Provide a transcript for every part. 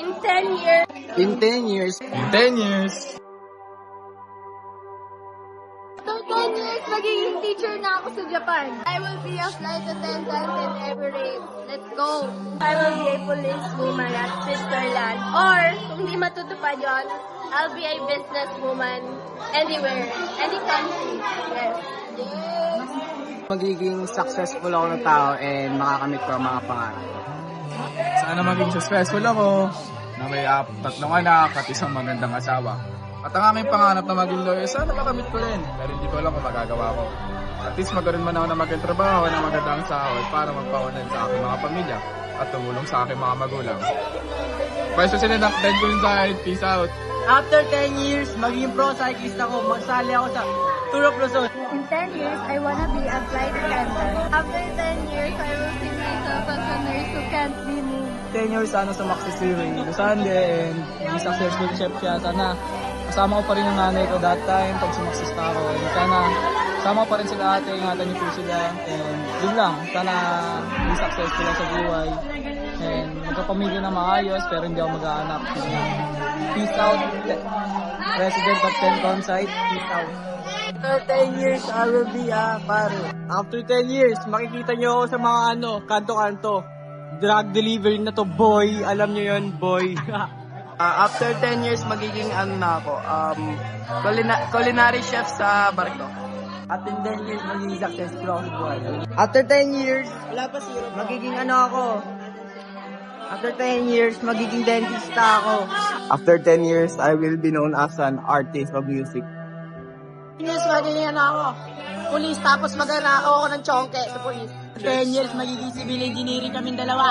In 10 years. In 10 years. In 10 years. So 10 years, magiging teacher na ako sa Japan. I will be a flight attendant in Emirates. Let's go! I will be a policewoman at Switzerland. Or, kung di matutupad yun, I'll be a businesswoman anywhere, any country. Yes. Magiging successful ako ng tao and makakamit ko ang mga pangarap. Sana maging successful ako na may 3 anak at isang magandang asawa. At ang aking pangarap na maging lawyer, sana makamit ko rin. Pero hindi ko alam kung magagawa ko. At least magkaroon man ako na magandang trabaho na magandang sahod para magpawanan sa aking mga pamilya at tumulong sa aking mga magulang. Bye susunod na, then ko inside. Peace out. After 10 years, magiging pro cyclist ako. Magsali ako sa Tour of Luzon. In 10 years, I wanna be a flight attendant. After 10 years, I will see myself as a nurse who can't be moved. 10 years, sana sumakses si Ray Lusande and be successful chef siya. Sana kasama ko pa rin yung nanay ko that time pag sumakses na ako. And sana kasama ko pa rin sila ate, ingatan niyo po sila. And yun lang, sana be successful lang sa buhay. And magkapamilya na maayos pero hindi ako mag-aanap. Peace out, President of Tencom site. Peace out. After 10 years, I will be a paro. After 10 years, makikita nyo ako sa mga kanto-kanto. Drug delivery na to, boy. Alam nyo yun, boy. After 10 years, magiging na ako, culinary chef sa barko. After 10 years, magiging successful ako sa buhay. After 10 years, magiging ako. After 10 years, magiging dentista ako. After 10 years, I will be known as an artist of music. 10 years, magiging ako. Police, tapos mag-anakaw ako ng chongke sa police. 10 years, magiging civil engineering kaming dalawa.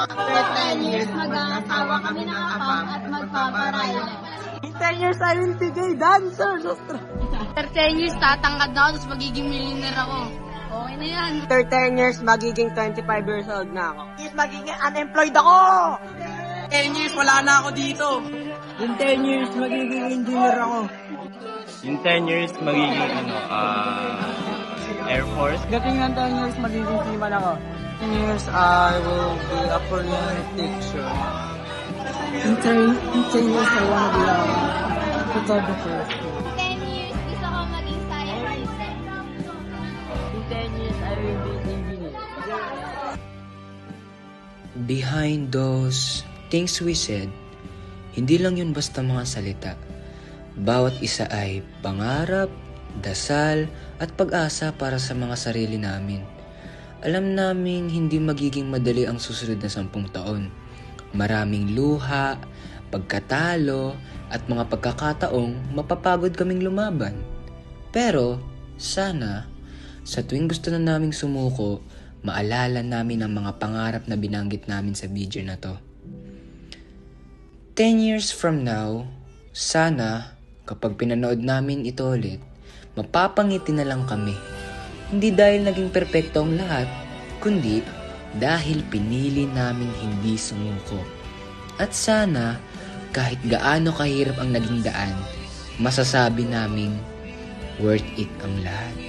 After 10 years, mag-aasawa kami ng abang at magpaparay. In 10 years, I will be gay dancer. After 10 years, tatangkad na ako, tapos magiging millionaire ako. Okay na yan. After 10 years, magiging 25 years old na ako. Yes, magiging unemployed ako! 10 years, wala na ako dito. In 10 years, magiging engineer ako. In 10 years, magiging Air Force. Dating ng 10 years, magiging seaman ako. 10 years, I will be a Korean teacher. In 10 years, I want to be a photographer. 10 years, gusto ko maging scientist. In 10 years, I will be engineer. Behind those things we said, hindi lang yun basta mga salita. Bawat isa ay pangarap, dasal, at pag-asa para sa mga sarili namin. Alam namin hindi magiging madali ang susunod na 10 taon. Maraming luha, pagkatalo, at mga pagkakataong mapapagod kaming lumaban. Pero, sana, sa tuwing gusto na naming sumuko, maalala namin ang mga pangarap na binanggit namin sa video na to. 10 years from now, sana, kapag pinanood namin ito ulit, mapapangiti na lang kami. Hindi dahil naging perpekto ang lahat, kundi dahil pinili namin hindi sumuko. At sana, kahit gaano kahirap ang naging daan, masasabi naming worth it ang lahat.